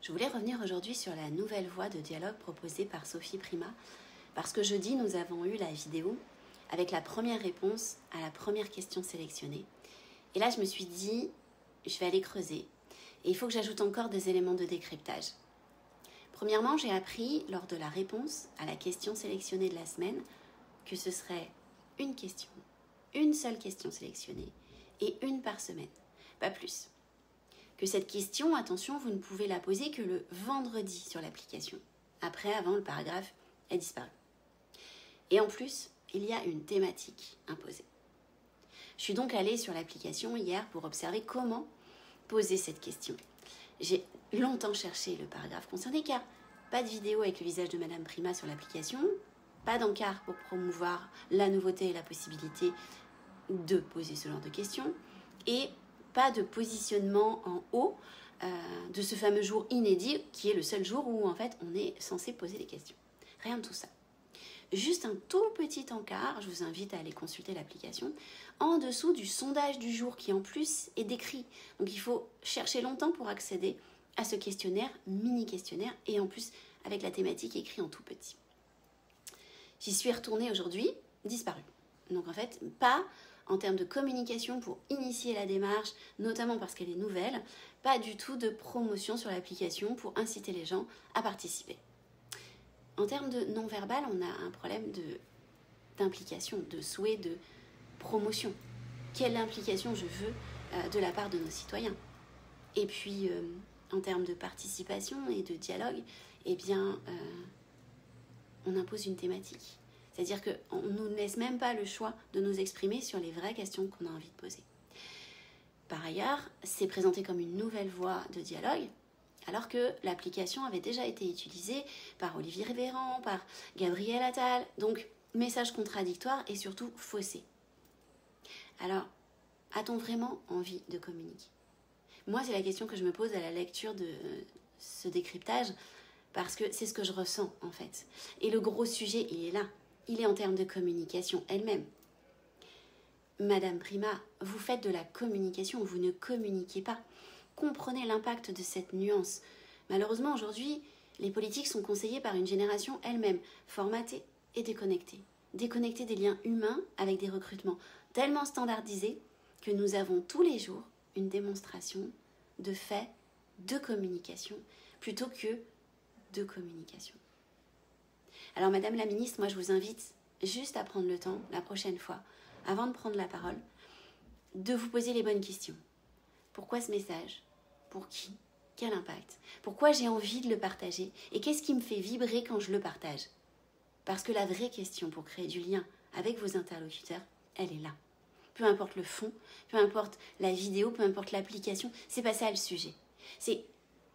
Je voulais revenir aujourd'hui sur la nouvelle voie de dialogue proposée par Sophie Prima, parce que jeudi, nous avons eu la vidéo avec la première réponse à la première question sélectionnée. Et là, je me suis dit, je vais aller creuser. Et il faut que j'ajoute encore des éléments de décryptage. Premièrement, j'ai appris lors de la réponse à la question sélectionnée de la semaine que ce serait une question, une seule question sélectionnée et une par semaine, pas plus. Que cette question, attention, vous ne pouvez la poser que le vendredi sur l'application. Après, avant, le paragraphe est disparu. Et en plus, il y a une thématique imposée. Je suis donc allée sur l'application hier pour observer comment poser cette question. J'ai longtemps cherché le paragraphe concerné car pas de vidéo avec le visage de Madame Prima sur l'application, pas d'encart pour promouvoir la nouveauté et la possibilité de poser ce genre de questions et pas de positionnement en haut de ce fameux jour inédit qui est le seul jour où en fait on est censé poser des questions. Rien de tout ça. Juste un tout petit encart, je vous invite à aller consulter l'application, en dessous du sondage du jour qui en plus est décrit. Donc il faut chercher longtemps pour accéder à ce questionnaire, mini-questionnaire, et en plus avec la thématique écrite en tout petit. J'y suis retournée aujourd'hui, disparu. Donc en fait, pas en termes de communication pour initier la démarche, notamment parce qu'elle est nouvelle, pas du tout de promotion sur l'application pour inciter les gens à participer. En termes de non-verbal, on a un problème d'implication, de souhait de promotion. Quelle implication je veux de la part de nos citoyens? Et puis, en termes de participation et de dialogue, eh bien, on impose une thématique. C'est-à-dire qu'on ne nous laisse même pas le choix de nous exprimer sur les vraies questions qu'on a envie de poser. Par ailleurs, c'est présenté comme une nouvelle voie de dialogue, alors que l'application avait déjà été utilisée par Olivier Véran, par Gabriel Attal. Donc, message contradictoire et surtout faussé. Alors, a-t-on vraiment envie de communiquer? Moi, c'est la question que je me pose à la lecture de ce décryptage, parce que c'est ce que je ressens, en fait. Et le gros sujet, il est là. Il est en termes de communication elle-même. Madame Prima, vous faites de la communication, vous ne communiquez pas. Comprenez l'impact de cette nuance. Malheureusement, aujourd'hui, les politiques sont conseillées par une génération elle-même, formatée et déconnectée. Déconnectée des liens humains avec des recrutements tellement standardisés que nous avons tous les jours une démonstration de fait de communication plutôt que de communication. Alors, Madame la Ministre, moi je vous invite juste à prendre le temps, la prochaine fois, avant de prendre la parole, de vous poser les bonnes questions. Pourquoi ce message? Pour qui? Quel impact? Pourquoi j'ai envie de le partager? Et qu'est-ce qui me fait vibrer quand je le partage? Parce que la vraie question pour créer du lien avec vos interlocuteurs, elle est là. Peu importe le fond, peu importe la vidéo, peu importe l'application, c'est pas ça le sujet. C'est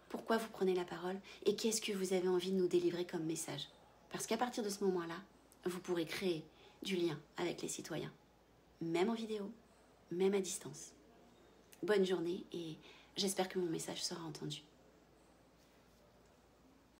pourquoi vous prenez la parole et qu'est-ce que vous avez envie de nous délivrer comme message. Parce qu'à partir de ce moment-là, vous pourrez créer du lien avec les citoyens, même en vidéo, même à distance. Bonne journée et j'espère que mon message sera entendu.